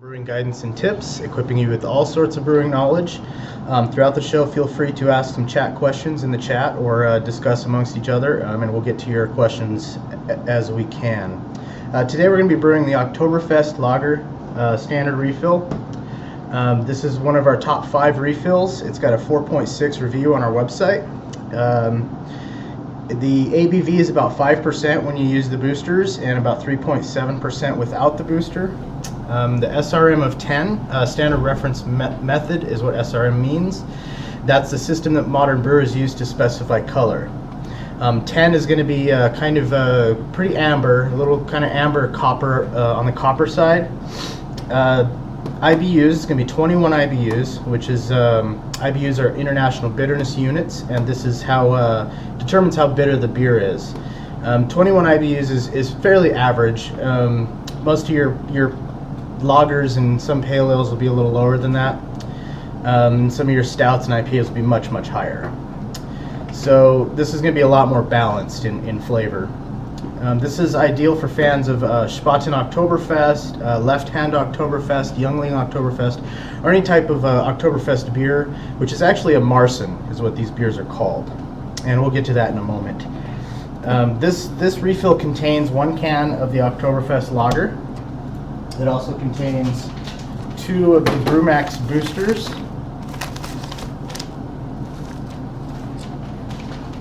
Brewing guidance and tips, equipping you with all sorts of brewing knowledge. Throughout the show, feel free to ask some chat questions in the chat or discuss amongst each other, and we'll get to your questions as we can. Today we're going to be brewing the Oktoberfest Lager Standard Refill. This is one of our top 5 refills. It's got a 4.6 review on our website. The ABV is about 5% when you use the boosters and about 3.7% without the booster. The SRM of 10, standard reference method, is what SRM means. That's the system that modern brewers use to specify color. 10 is going to be kind of pretty amber, a little kind of amber copper on the copper side. IBUs is going to be 21 IBUs, which is IBUs are international bitterness units, and this is how determines how bitter the beer is. 21 IBUs is fairly average. Most of your lagers and some pale ales will be a little lower than that. Some of your stouts and IPAs will be much higher. So this is going to be a lot more balanced in flavor. This is ideal for fans of Spaten Oktoberfest, Left Hand Oktoberfest, Youngling Oktoberfest, or any type of Oktoberfest beer, which is actually a Marsen, is what these beers are called. And we'll get to that in a moment. This refill contains 1 can of the Oktoberfest Lager. It also contains 2 of the BrewMax boosters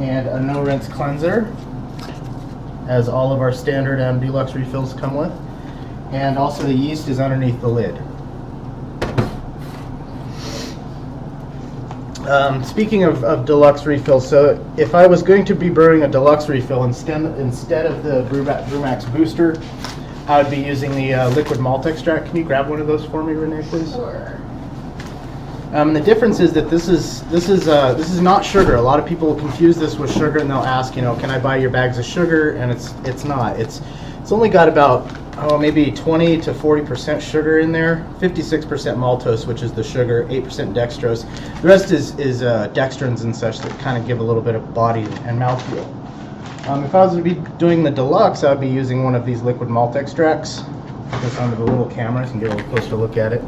and a no-rinse cleanser, as all of our standard and deluxe refills come with. And also the yeast is underneath the lid. Speaking of deluxe refills, so if I was going to be brewing a deluxe refill instead of the BrewMax booster, I would be using the liquid malt extract. Can you grab one of those for me, Renee, please? Sure. The difference is that this is not sugar. A lot of people confuse this with sugar, and they'll ask, can I buy your bags of sugar? And it's not. It's only got about maybe 20 to 40% sugar in there. 56% maltose, which is the sugar. 8% dextrose. The rest is dextrins and such that kind of give a little bit of body and mouthfeel. If I was to be doing the deluxe, I would be using one of these liquid malt extracts. Put this onto the little camera so you can get a little closer look at it.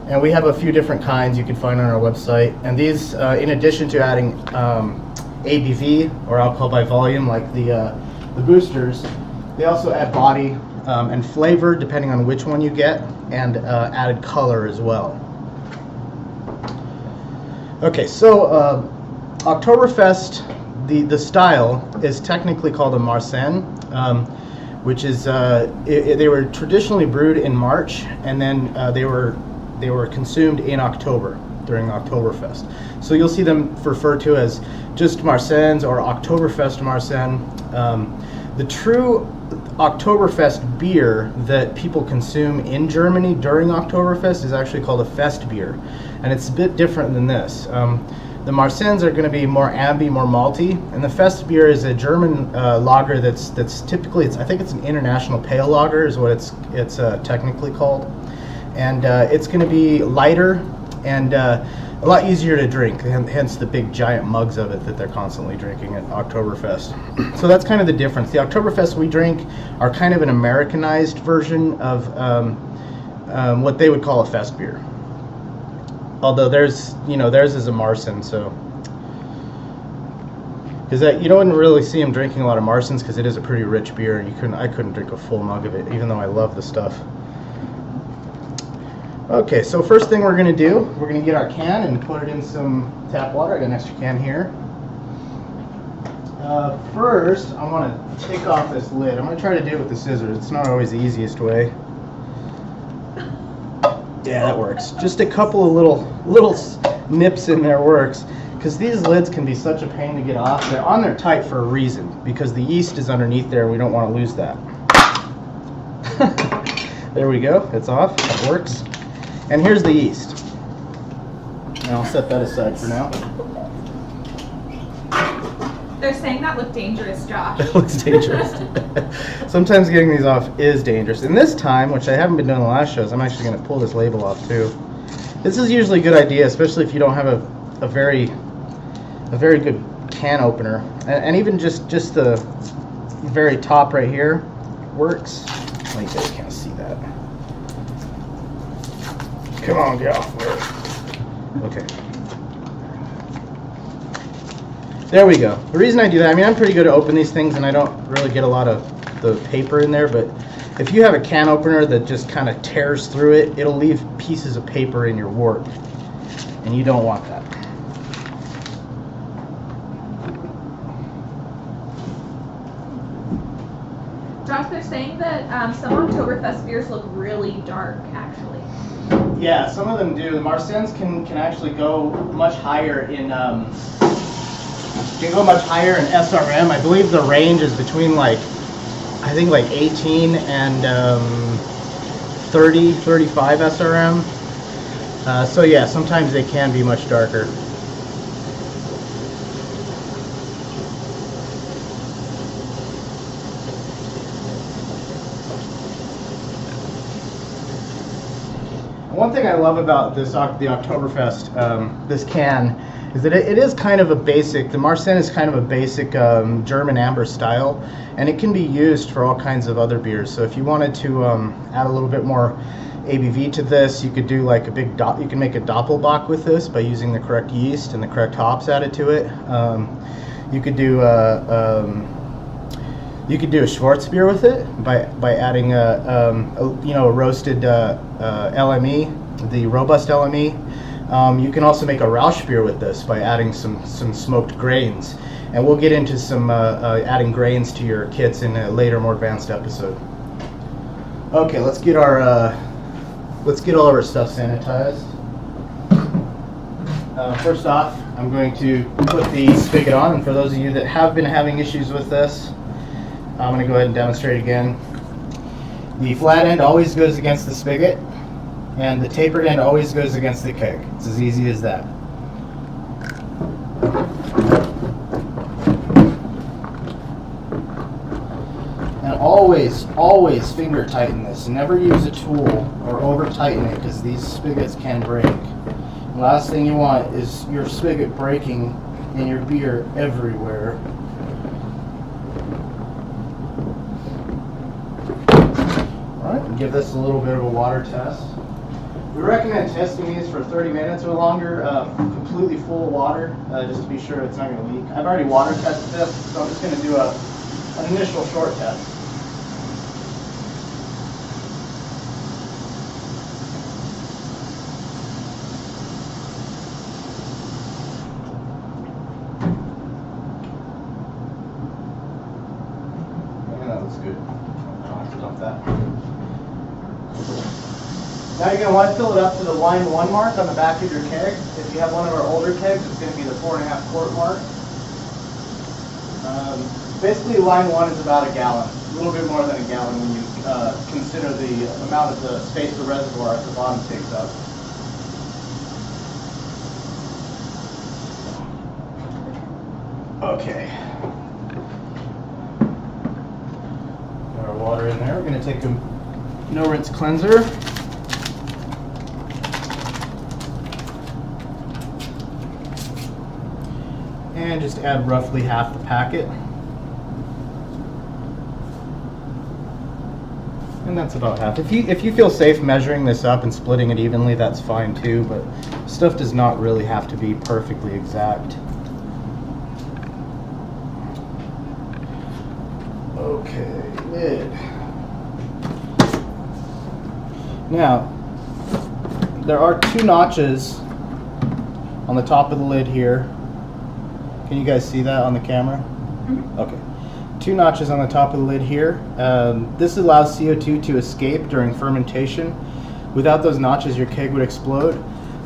And we have a few different kinds you can find on our website. And these, in addition to adding ABV, or alcohol by volume, like the boosters, they also add body and flavor, depending on which one you get, and added color as well. Okay, so Oktoberfest, the style is technically called a Marsen, which is they were traditionally brewed in March, and then they were consumed in October during Oktoberfest. So you'll see them referred to as just Marsens or Oktoberfest Marsen. The true Oktoberfest beer that people consume in Germany during Oktoberfest is actually called a Fest beer, and it's a bit different than this. The Marsens are going to be more amby, more malty, and the Fest beer is a German lager that's typically, I think it's an international pale lager is what it's technically called, and it's going to be lighter and a lot easier to drink, hence the big giant mugs of it that they're constantly drinking at Oktoberfest. So that's kind of the difference. The Oktoberfest we drink are kind of an Americanized version of what they would call a Fest beer. Although theirs is a Marsen, so because you don't really see them drinking a lot of Marsens because it is a pretty rich beer, and I couldn't drink a full mug of it, even though I love the stuff. Okay, so first thing we're going to do, we're going to get our can and put it in some tap water. I got an extra can here. First, I want to take off this lid. I'm going to try to do it with the scissors. It's not always the easiest way. Yeah, that works. Just a couple of little nips in there works, because these lids can be such a pain to get off. They're on there tight for a reason, because the yeast is underneath there and we don't want to lose that. There we go. It's off. That works. And here's the yeast. And I'll set that aside for now. They're saying that looked dangerous, Josh. It looks dangerous. Sometimes getting these off is dangerous. And this time, which I haven't been doing the last shows, I'm actually going to pull this label off too. This is usually a good idea, especially if you don't have a very good can opener. And even just the very top right here works. Well, you guys can't see that. Come on, get off there. Okay. There we go. The reason I do that, I mean, I'm pretty good at opening these things, and I don't really get a lot of the paper in there, but if you have a can opener that just kind of tears through it, it'll leave pieces of paper in your wort, and you don't want that. Josh, they're saying that some Oktoberfest beers look really dark, actually. Yeah, some of them do. The Marsannes can actually go much higher in SRM. I believe the range is between like 18 and 35 SRM. So yeah, sometimes they can be much darker. One thing I love about the Oktoberfest, this can, is that it is kind of a basic, the Marsanne is kind of a basic German amber style, and it can be used for all kinds of other beers. So if you wanted to add a little bit more ABV to this, you could do like you can make a Doppelbock with this by using the correct yeast and the correct hops added to it. You could do a Schwarzbier with it by adding a roasted LME, the robust LME. You can also make a Rausch beer with this by adding some smoked grains, and we'll get into some adding grains to your kits in a later, more advanced episode. Okay, let's get all of our stuff sanitized. First off, I'm going to put the spigot on, and for those of you that have been having issues with this, I'm going to go ahead and demonstrate again. The flat end always goes against the spigot, and the tapered end always goes against the keg. It's as easy as that. And always finger tighten this. Never use a tool or over tighten it, because these spigots can break. The last thing you want is your spigot breaking and your beer everywhere. Alright, give this a little bit of a water test. We recommend testing these for 30 minutes or longer, completely full of water, just to be sure it's not going to leak. I've already water tested this, so I'm just going to do an initial short test. Yeah, that looks good. I don't have to dump that. Now you're going to want to fill it up to the line 1 mark on the back of your keg. If you have one of our older kegs, it's going to be the 4.5 quart mark. Basically, line 1 is about a gallon, a little bit more than a gallon when you consider the amount of the space the reservoir at the bottom takes up. Okay. Got our water in there. We're going to take a no rinse cleanser. And just add roughly half the packet. And that's about half. If you feel safe measuring this up and splitting it evenly, that's fine too, but stuff does not really have to be perfectly exact. Okay, lid. Now, there are 2 notches on the top of the lid here. Can you guys see that on the camera? Mm-hmm. Okay. 2 notches on the top of the lid here. This allows CO2 to escape during fermentation. Without those notches, your keg would explode.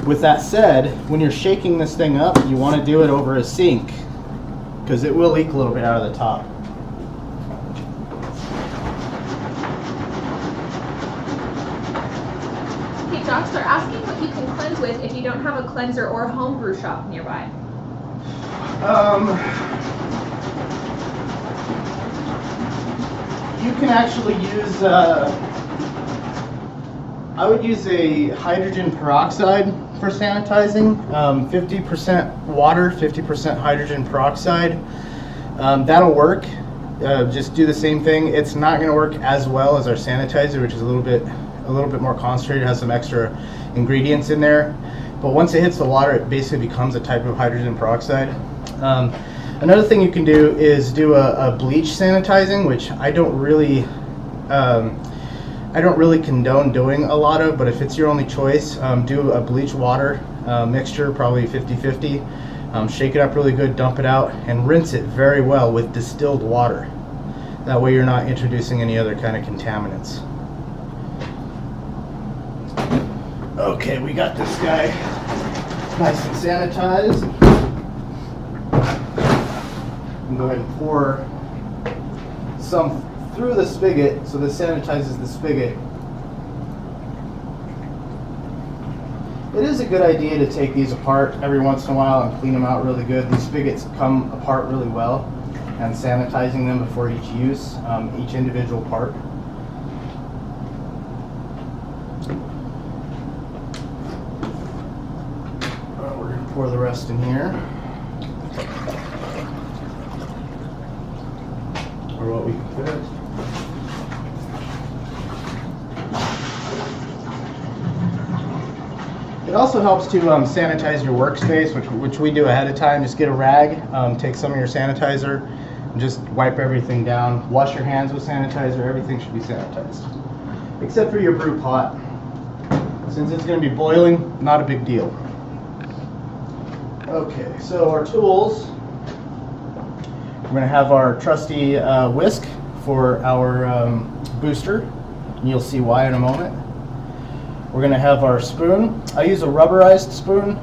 With that said, when you're shaking this thing up, you want to do it over a sink, because it will leak a little bit out of the top. Hey Josh, they're asking what you can cleanse with if you don't have a cleanser or a homebrew shop nearby. You can actually use, I would use a hydrogen peroxide for sanitizing. 50% water, 50% hydrogen peroxide. That'll work. Just do the same thing. It's not going to work as well as our sanitizer, which is a little bit more concentrated, has some extra ingredients in there. But once it hits the water, it basically becomes a type of hydrogen peroxide. Another thing you can do is do a bleach sanitizing, which I don't really condone doing a lot of, but if it's your only choice, do a bleach water mixture, probably 50-50. Shake it up really good, dump it out, and rinse it very well with distilled water. That way you're not introducing any other kind of contaminants. Okay, we got this guy nice and sanitized. And go ahead and pour some through the spigot, so this sanitizes the spigot. It is a good idea to take these apart every once in a while and clean them out really good. These spigots come apart really well, and sanitizing them before each use, each individual part. We're going to pour the rest in here. Or what we can fit. It also helps to sanitize your workspace, which we do ahead of time. Just get a rag, take some of your sanitizer, and just wipe everything down. Wash your hands with sanitizer. Everything should be sanitized, except for your brew pot. Since it's going to be boiling, not a big deal. Okay, so our tools. We're going to have our trusty whisk for our booster, and you'll see why in a moment. We're going to have our spoon. I use a rubberized spoon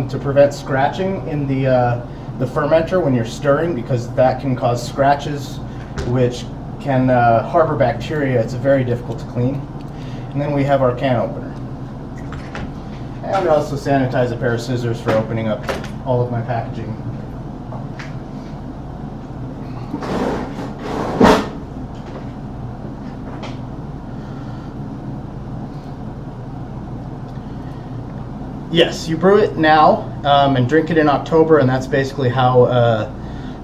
to prevent scratching in the fermenter when you're stirring, because that can cause scratches which can harbor bacteria. It's very difficult to clean. And then we have our can opener. And we also sanitize a pair of scissors for opening up all of my packaging. Yes, you brew it now and drink it in October, and that's basically how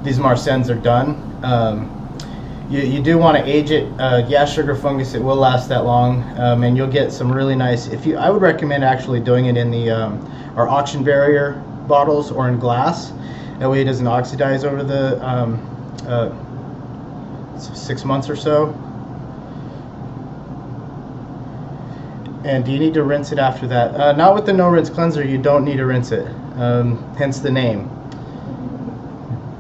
these Marsannes are done. You do want to age it. Gas sugar fungus, it will last that long, and you'll get some really nice. I would recommend actually doing it in the our auction barrier bottles or in glass. That way it doesn't oxidize over the 6 months or so. And do you need to rinse it after that? Not with the no rinse cleanser. You don't need to rinse it. Hence the name.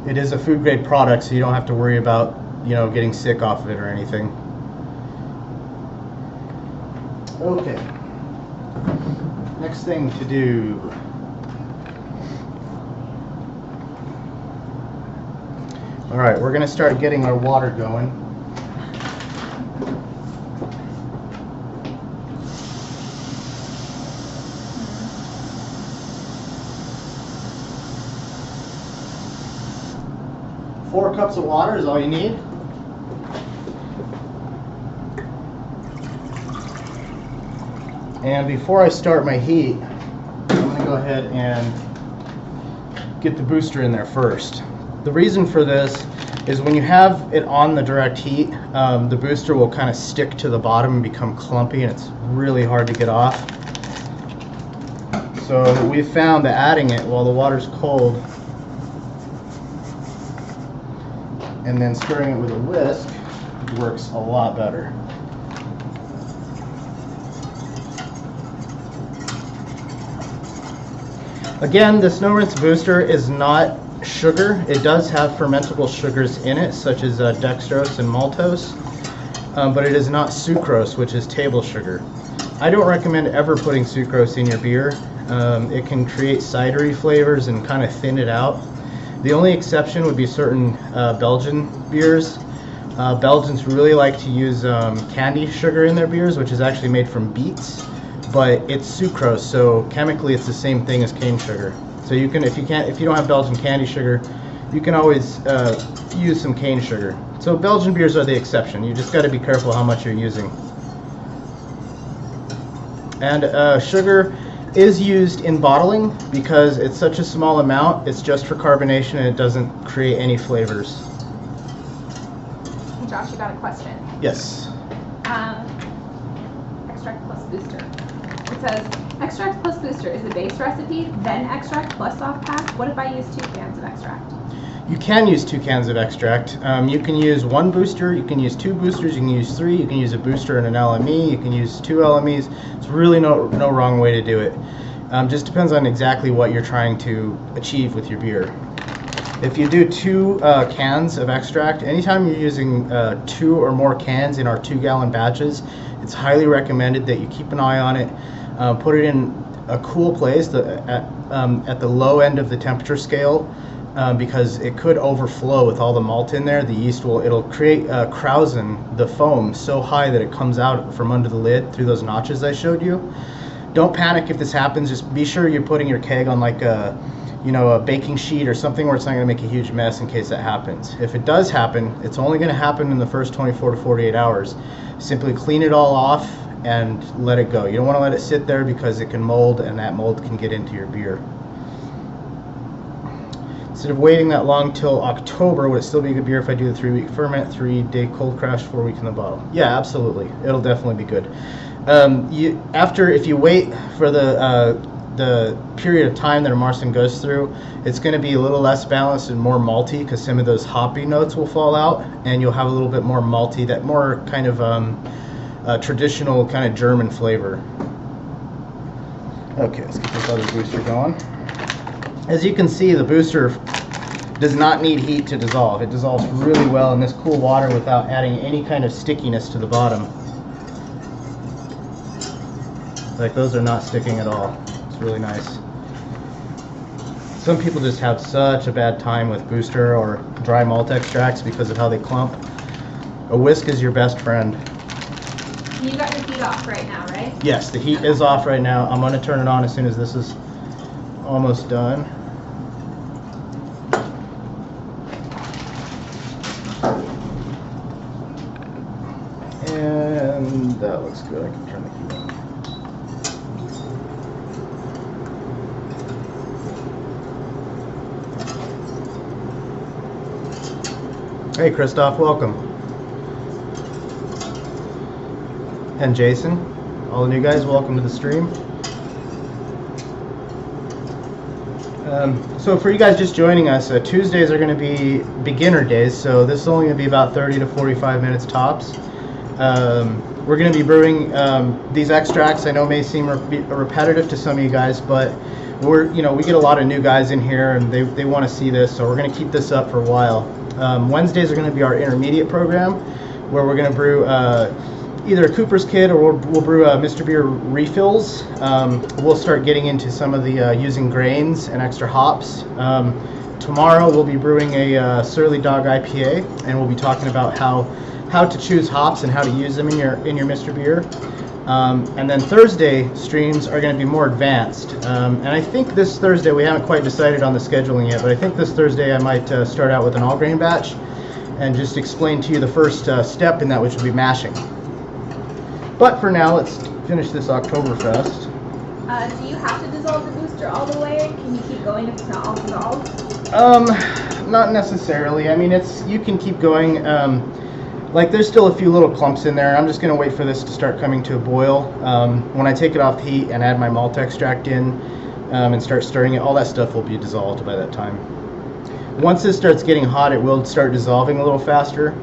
It is a food grade product, so you don't have to worry about getting sick off of it or anything. Okay. Next thing to do. All right, we're going to start getting our water going. Four cups of water is all you need. And before I start my heat, I'm going to go ahead and get the booster in there first. The reason for this is when you have it on the direct heat, the booster will kind of stick to the bottom and become clumpy, and it's really hard to get off. So we found that adding it while the water's cold and then stirring it with a whisk works a lot better. Again, this no rinse booster is not sugar. It does have fermentable sugars in it, such as dextrose and maltose, but it is not sucrose, which is table sugar. I don't recommend ever putting sucrose in your beer. It can create cidery flavors and kind of thin it out. The only exception would be certain Belgian beers. Belgians really like to use candy sugar in their beers, which is actually made from beets, but it's sucrose, so chemically it's the same thing as cane sugar. So you can, if you don't have Belgian candy sugar, you can always use some cane sugar. So Belgian beers are the exception. You just got to be careful how much you're using. And sugar is used in bottling because it's such a small amount. It's just for carbonation and it doesn't create any flavors. Josh, you got a question? Yes. Extract plus booster. It says Extract plus booster is the base recipe, then extract plus soft pack. What if I use 2 cans of extract? You can use 2 cans of extract. You can use 1 booster, you can use 2 boosters, you can use 3, you can use a booster and an LME, you can use 2 LMEs. It's really no wrong way to do it. Just depends on exactly what you're trying to achieve with your beer. If you do 2 cans of extract, anytime you're using 2 or more cans in our 2-gallon batches, it's highly recommended that you keep an eye on it. Put it in a cool place at the low end of the temperature scale, because it could overflow with all the malt in there. The yeast it'll create krausen, the foam, so high that it comes out from under the lid through those notches I showed you. Don't panic if this happens. Just be sure you're putting your keg on like a baking sheet or something where it's not going to make a huge mess in case that happens. If it does happen, it's only going to happen in the first 24 to 48 hours. Simply clean it all off and let it go. You don't want to let it sit there because it can mold, and that mold can get into your beer. Instead of waiting that long till October, would it still be a good beer if I do the 3-week ferment, 3-day cold crash, 4 weeks in the bottle? Yeah, absolutely. It'll definitely be good. If you wait for the period of time that a Marzen goes through, it's going to be a little less balanced and more malty because some of those hoppy notes will fall out, and you'll have a little bit more malty, that more kind of traditional kind of German flavor. Okay, let's get this other booster going. As you can see, the booster does not need heat to dissolve. It dissolves really well in this cool water without adding any kind of stickiness to the bottom. Like, those are not sticking at all. It's really nice. Some people just have such a bad time with booster or dry malt extracts because of how they clump. A whisk is your best friend. You got your heat off right now, right? Yes, the heat is off right now. I'm going to turn it on as soon as this is almost done. And that looks good. I can turn the heat on. Hey, Christoph, welcome. And Jason, all the new guys, welcome to the stream. So for you guys just joining us, Tuesdays are going to be beginner days, so this is only going to be about 30 to 45 minutes tops. We're going to be brewing these extracts. I know may seem repetitive to some of you guys, but we get a lot of new guys in here, and they want to see this, so we're going to keep this up for a while. Wednesdays are going to be our intermediate program, where we're going to brew either a Cooper's Kit or we'll brew Mr.Beer refills. We'll start getting into some of the using grains and extra hops. Tomorrow we'll be brewing a Surly Dog IPA, and we'll be talking about how to choose hops and how to use them in your Mr.Beer. And then Thursday streams are going to be more advanced. And I think this Thursday, we haven't quite decided on the scheduling yet, but I think this Thursday I might start out with an all grain batch and just explain to you the first step in that, which will be mashing. But for now, let's finish this Oktoberfest. Do you have to dissolve the booster all the way? Can you keep going if it's not all dissolved? Not necessarily. I mean, you can keep going. Like, there's still a few little clumps in there. I'm just going to wait for this to start coming to a boil. When I take it off the heat and add my malt extract in and start stirring it, all that stuff will be dissolved by that time. Once this starts getting hot, it will start dissolving a little faster.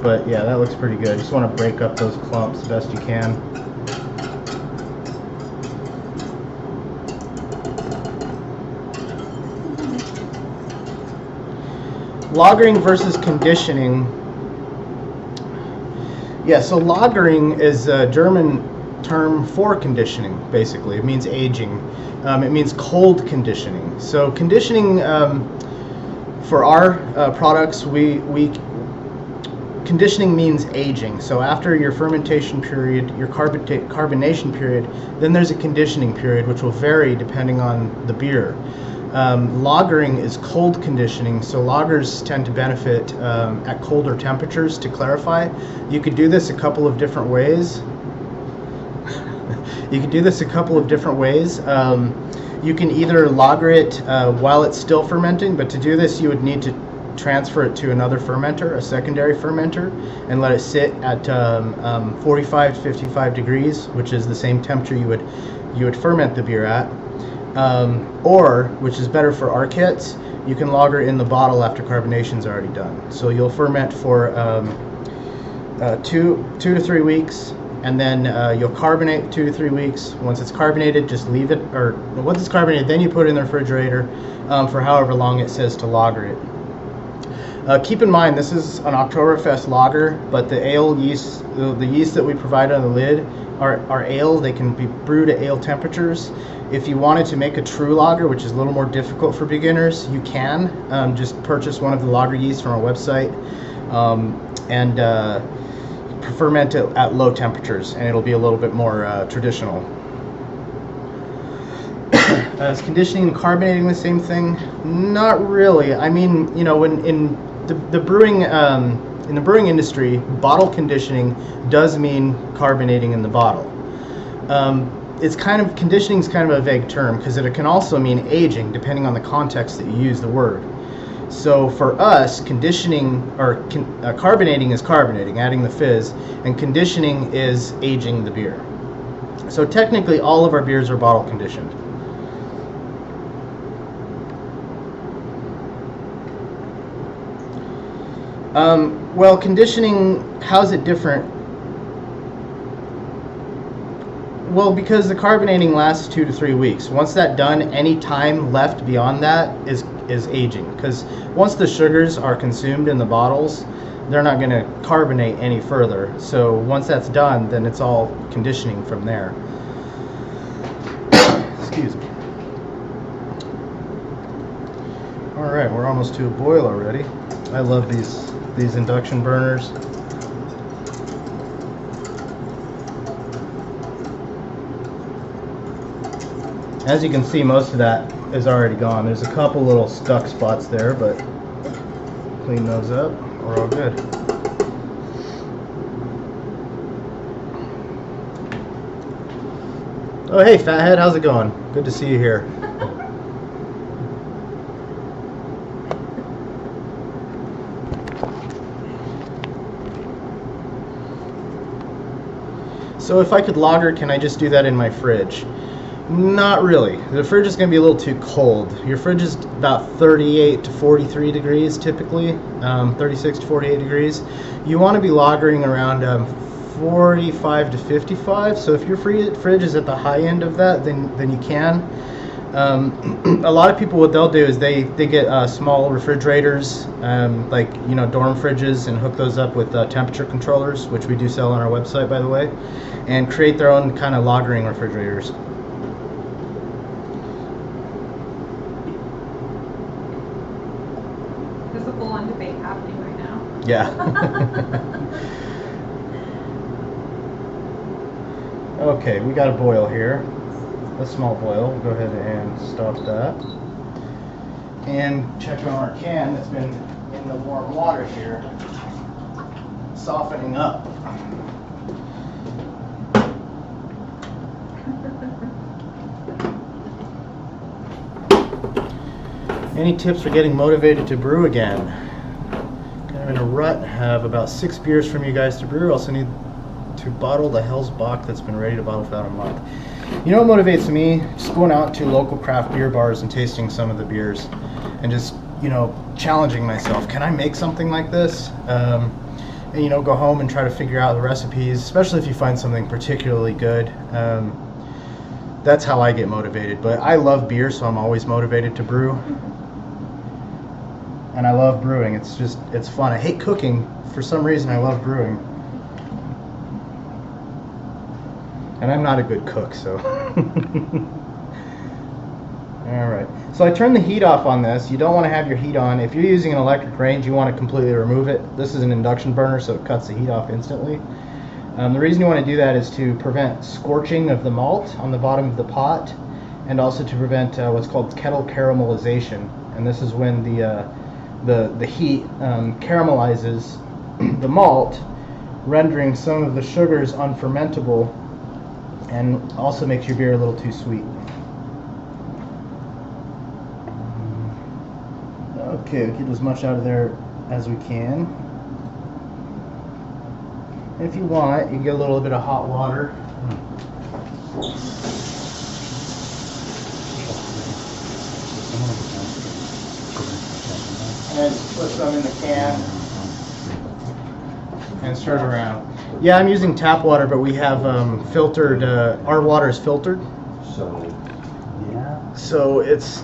But yeah, that looks pretty good. Just want to break up those clumps the best you can. Lagering versus conditioning. Yeah, so lagering is a German term for conditioning, basically. It means aging. It means cold conditioning. So conditioning, for our products, conditioning means aging. So after your fermentation period, your carbonation period, then there's a conditioning period, which will vary depending on the beer. Lagering is cold conditioning, so lagers tend to benefit at colder temperatures. To clarify, you could do this a couple of different ways. You can either lager it while it's still fermenting, but to do this you would need to transfer it to another fermenter, a secondary fermenter, and let it sit at 45 to 55 degrees, which is the same temperature you would ferment the beer at. Or, which is better for our kits, you can lager in the bottle after carbonation's already done. So you'll ferment for 2 to 3 weeks, and then you'll carbonate 2 to 3 weeks. Once it's carbonated, just leave it, or once it's carbonated, then you put it in the refrigerator for however long it says to lager it. Keep in mind, this is an Oktoberfest lager, but the ale yeast, the yeast that we provide on the lid are ale. They can be brewed at ale temperatures. If you wanted to make a true lager, which is a little more difficult for beginners, you can just purchase one of the lager yeast from our website and ferment it at low temperatures, and it'll be a little bit more traditional. Is conditioning and carbonating the same thing? Not really. I mean, you know, in the brewing in the brewing industry, bottle conditioning does mean carbonating in the bottle. It's kind of, conditioning is kind of a vague term because it can also mean aging depending on the context that you use the word. So for us, conditioning or carbonating is carbonating, adding the fizz, and conditioning is aging the beer. So technically all of our beers are bottle conditioned. Well, conditioning, how's it different? Well, because the carbonating lasts 2 to 3 weeks. Once that's done, any time left beyond that is aging. Because once the sugars are consumed in the bottles, they're not going to carbonate any further. So once that's done, then it's all conditioning from there. Excuse me. All right, we're almost to a boil already. I love these induction burners. As you can see, most of that is already gone. There's a couple little stuck spots there, but clean those up. We're all good. Oh, hey, fathead, how's it going? Good to see you here. So if I could lager, can I just do that in my fridge? Not really. The fridge is going to be a little too cold. Your fridge is about 38 to 43 degrees typically, 36 to 48 degrees. You want to be lagering around 45 to 55. So if your fridge is at the high end of that, then you can. A lot of people, what they'll do is they get small refrigerators, like, you know, dorm fridges, and hook those up with temperature controllers, which we do sell on our website, by the way, and create their own kind of lagering refrigerators. There's a full-on debate happening right now. Yeah. Okay, we got a boil here. A small boil. We'll go ahead and stop that. And check on our can that's been in the warm water here, softening up. Any tips for getting motivated to brew again? Kind of in a rut. Have about 6 beers from you guys to brew. Also need to bottle the Hell's Bock that's been ready to bottle for about a month. You know what motivates me? Just going out to local craft beer bars and tasting some of the beers, and just, you know, challenging myself. Can I make something like this? And, you know, go home and try to figure out the recipes, especially if you find something particularly good. That's how I get motivated. But I love beer, so I'm always motivated to brew. And I love brewing. It's fun. I hate cooking. For some reason, I love brewing. And I'm not a good cook, so. Alright, so I turned the heat off on this. You don't want to have your heat on. If you're using an electric range, you want to completely remove it. This is an induction burner, so it cuts the heat off instantly. The reason you want to do that is to prevent scorching of the malt on the bottom of the pot, and also to prevent what's called kettle caramelization. And this is when the heat caramelizes the malt, rendering some of the sugars unfermentable, and also makes your beer a little too sweet. Okay, we'll get as much out of there as we can. And if you want, you can get a little bit of hot water. And put some in the can and stir it around. Yeah, I'm using tap water, but we have filtered. Our water is filtered. So it's.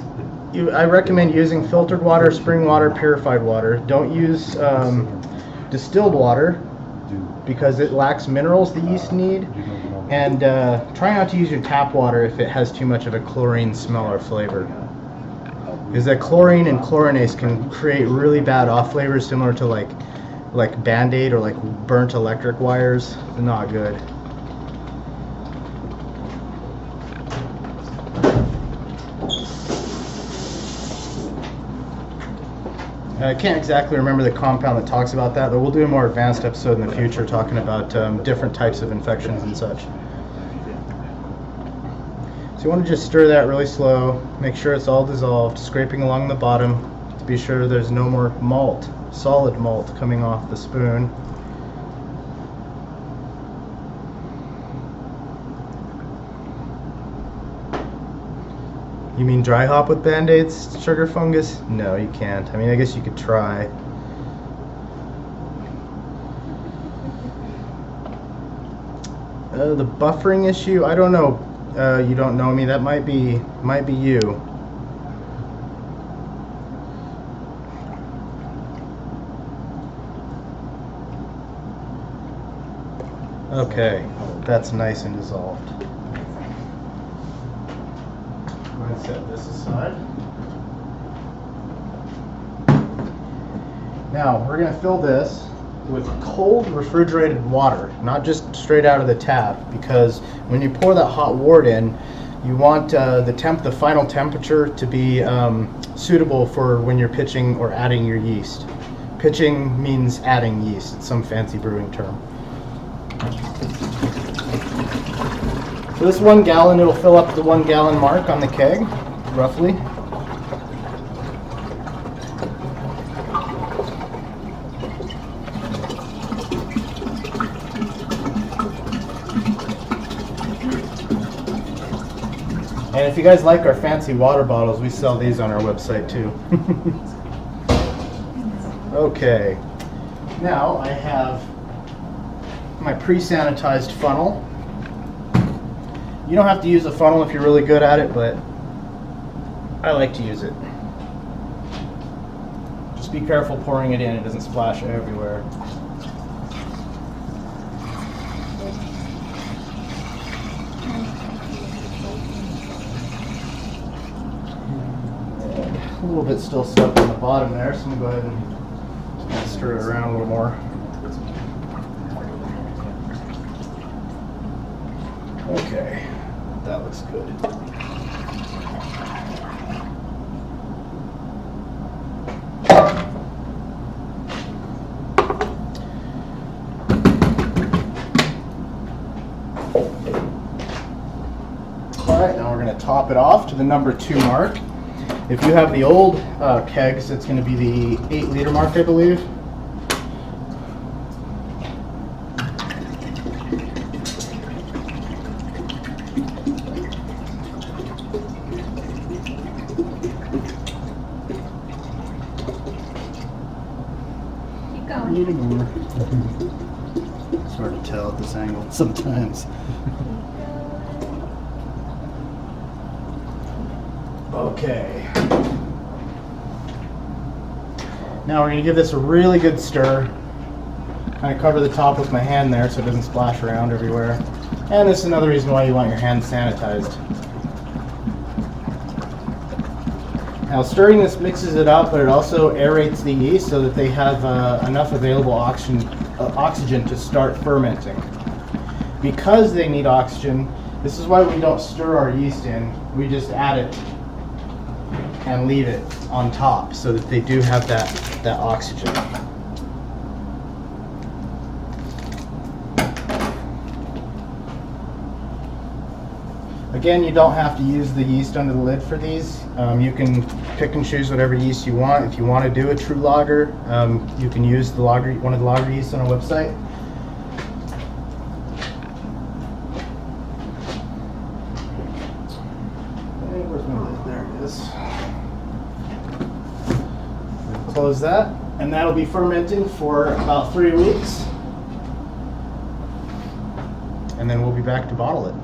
I recommend using filtered water, spring water, purified water. Don't use distilled water because it lacks minerals the yeast need. And try not to use your tap water if it has too much of a chlorine smell or flavor. Because that chlorine and chlorinase can create really bad off flavors similar to like Band-Aid or like burnt electric wires. They're not good. I can't exactly remember the compound that talks about that, but we'll do a more advanced episode in the future talking about different types of infections and such. So you want to just stir that really slow, make sure it's all dissolved, scraping along the bottom to be sure there's no more malt, solid malt coming off the spoon. You mean dry hop with Band-Aids, sugar fungus? No, you can't. I mean, I guess you could try. The buffering issue, I don't know. You don't know me. That might be you. Okay, that's nice and dissolved. Go ahead and set this aside. Now we're going to fill this with cold refrigerated water, not just straight out of the tap, because when you pour that hot wort in, you want the final temperature to be suitable for when you're pitching or adding your yeast. Pitching means adding yeast. It's some fancy brewing term. So this 1 gallon, it'll fill up the 1 gallon mark on the keg, roughly. And if you guys like our fancy water bottles, we sell these on our website too. Okay, now I have my pre-sanitized funnel. You don't have to use a funnel if you're really good at it, but I like to use it. Just be careful pouring it in, it doesn't splash everywhere. A little bit still stuck on the bottom there, so I'm going to go ahead and stir it around a little more. Okay, that looks good. Alright, now we're going to top it off to the number 2 mark. If you have the old kegs, it's going to be the 8-liter mark, I believe. Keep going. It's hard to tell at this angle sometimes. Okay. Now we're going to give this a really good stir. Kind of cover the top with my hand there so it doesn't splash around everywhere. And this is another reason why you want your hands sanitized. Now stirring this mixes it up, but it also aerates the yeast so that they have enough available oxygen to start fermenting. Because they need oxygen, this is why we don't stir our yeast in. We just add it and leave it on top so that they do have that oxygen. Again, you don't have to use the yeast under the lid for these. You can pick and choose whatever yeast you want. If you want to do a true lager, you can use the one of the lager yeasts on our website. Where's my lid? There it is. Close that, and that'll be fermenting for about 3 weeks. And then we'll be back to bottle it.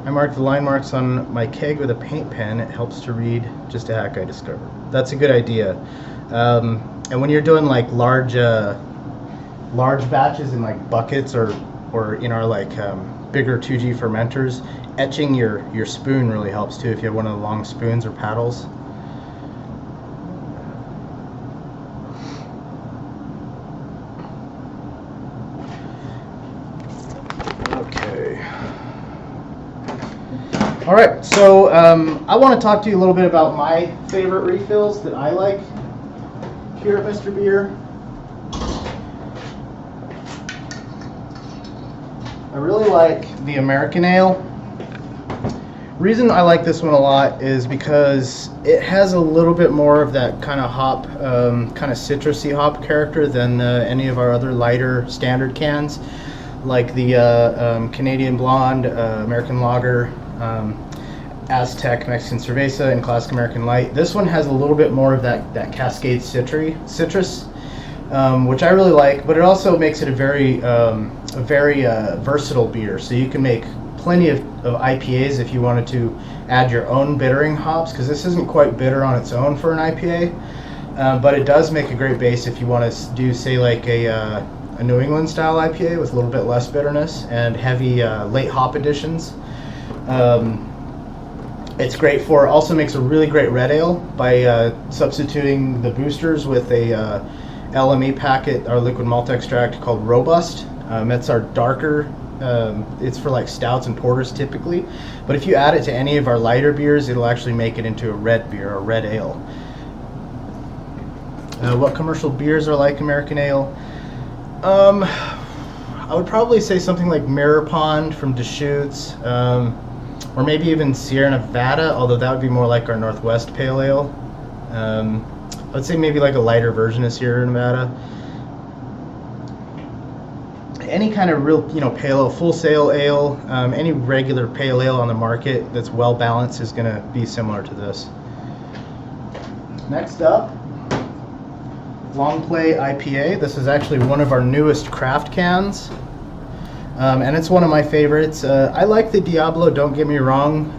I marked the line marks on my keg with a paint pen. It helps to read. Just a hack I discovered. That's a good idea. And when you're doing like large batches in like buckets or in our like bigger 2G fermenters, etching your spoon really helps too if you have one of the long spoons or paddles. All right, so I want to talk to you a little bit about my favorite refills that I like here at Mr.Beer. I really like the American Ale. Reason I like this one a lot is because it has a little bit more of that kind of hop, kind of citrusy hop character than any of our other lighter standard cans, like the Canadian Blonde, American Lager, Aztec Mexican Cerveza, and Classic American Light. This one has a little bit more of that Cascade citrus, which I really like, but it also makes it a very versatile beer. So you can make plenty of IPAs if you wanted to add your own bittering hops, because this isn't quite bitter on its own for an IPA, but it does make a great base if you want to do, say, like a New England style IPA with a little bit less bitterness and heavy late hop additions. It's great for, also makes a really great red ale by substituting the boosters with a LME packet, our liquid malt extract called Robust. That's our darker, it's for like stouts and porters typically, but if you add it to any of our lighter beers, it'll actually make it into a red beer, a red ale. What commercial beers are like American Ale? I would probably say something like Mirror Pond from Deschutes, or maybe even Sierra Nevada, although that would be more like our Northwest Pale Ale. I'd say maybe like a lighter version of Sierra Nevada. Any kind of real, pale ale, full sail ale, any regular pale ale on the market that's well balanced is going to be similar to this. Next up, Long Play IPA. This is actually one of our newest craft cans. And it's one of my favorites. I like the Diablo, don't get me wrong,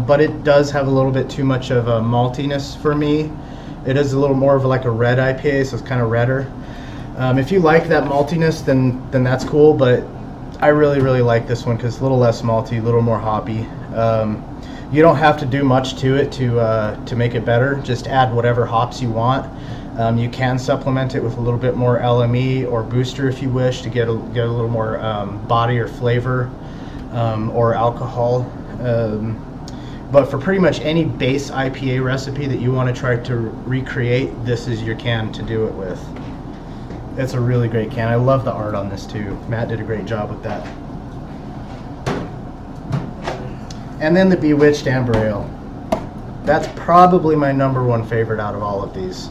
but it does have a little bit too much of a maltiness for me. It is a little more of like a red IPA, so it's kind of redder. If you like that maltiness, then that's cool, but I really like this one because it's a little less malty, a little more hoppy. You don't have to do much to it to make it better. Just add whatever hops you want. You can supplement it with a little bit more LME or booster if you wish to get a little more body or flavor or alcohol. But for pretty much any base IPA recipe that you want to try to recreate, this is your can to do it with. It's a really great can. I love the art on this too. Matt did a great job with that. And then the Bewitched Amber Ale. That's probably my #1 favorite out of all of these.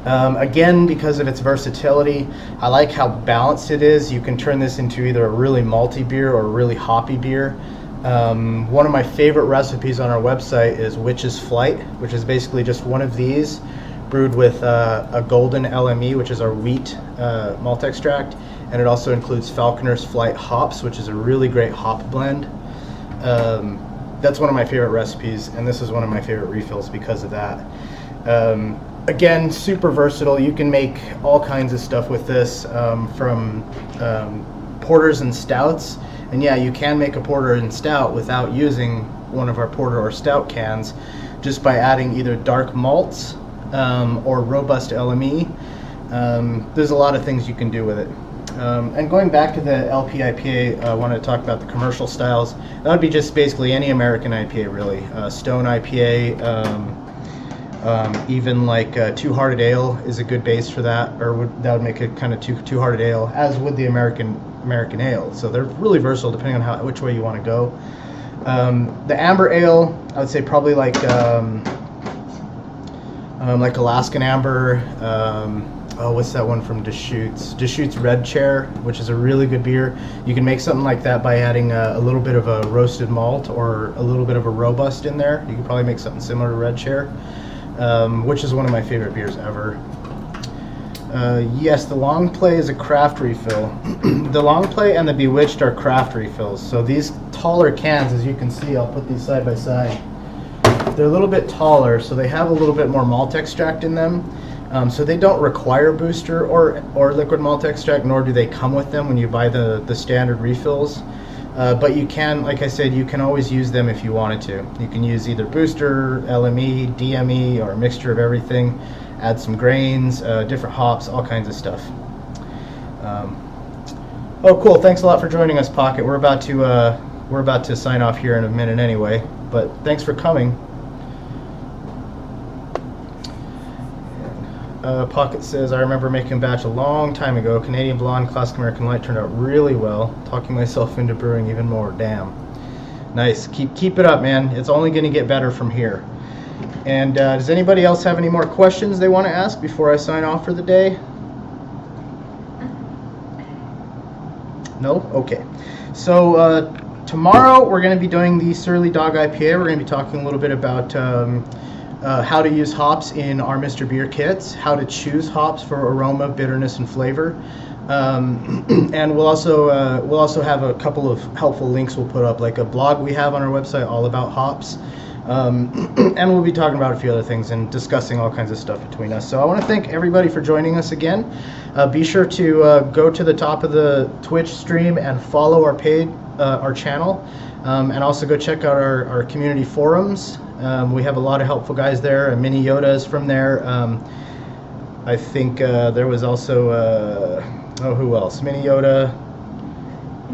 Again, because of its versatility, I like how balanced it is. You can turn this into either a really malty beer or a really hoppy beer. One of my favorite recipes on our website is Witch's Flight, which is basically just one of these brewed with a golden LME, which is our wheat malt extract, and it also includes Falconer's Flight hops, which is a really great hop blend. That's one of my favorite recipes, and this is one of my favorite refills because of that. Again, super versatile. You can make all kinds of stuff with this, from porters and stouts. And yeah, you can make a porter and stout without using one of our porter or stout cans, just by adding either dark malts or robust LME. There's a lot of things you can do with it. And going back to the LP IPA, I want to talk about the commercial styles. That would be just basically any American IPA, really. Stone IPA, even like Two Hearted Ale is a good base for that, or that would make a kind of two-hearted ale, as would the American American ale. So they're really versatile depending on which way you want to go. The amber ale, I would say probably like Alaskan Amber. What's that one from Deschutes? Deschutes Red Chair, which is a really good beer. You can make something like that by adding a little bit of a roasted malt or a little bit of a robust in there. You can probably make something similar to Red Chair, which is one of my favorite beers ever. Yes, the Long Play is a craft refill. The Long Play and the Bewitched are craft refills. So these taller cans, as you can see, I'll put these side by side. They're a little bit taller, so they have a little bit more malt extract in them. So they don't require booster or liquid malt extract, nor do they come with them when you buy the standard refills. But you can, like I said, you can always use them if you wanted to. You can use either booster, LME, DME, or a mixture of everything. Add some grains, different hops, all kinds of stuff. Oh, cool! Thanks a lot for joining us, Pocket. We're about to sign off here in a minute anyway. But thanks for coming. Pocket says, I remember making a batch a long time ago. Canadian Blonde, Classic American Light turned out really well. Talking myself into brewing even more. Damn. Nice. Keep it up, man. It's only going to get better from here. And does anybody else have any more questions they want to ask before I sign off for the day? No? Okay. So tomorrow we're going to be doing the Surly Dog IPA. We're going to be talking a little bit about how to use hops in our Mr.Beer kits, how to choose hops for aroma, bitterness, and flavor. And we'll also have a couple of helpful links we'll put up, like a blog we have on our website all about hops. And we'll be talking about a few other things and discussing all kinds of stuff between us. So I want to thank everybody for joining us again. Be sure to go to the top of the Twitch stream and follow our channel. And also go check out our community forums. We have a lot of helpful guys there. Mini Yoda is from there. I think there was also, who else? Mini Yoda,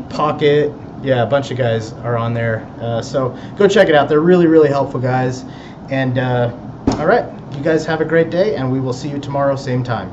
Pocket. Yeah, a bunch of guys are on there. So go check it out. They're really, really helpful guys. And all right, you guys have a great day, and we will see you tomorrow, same time.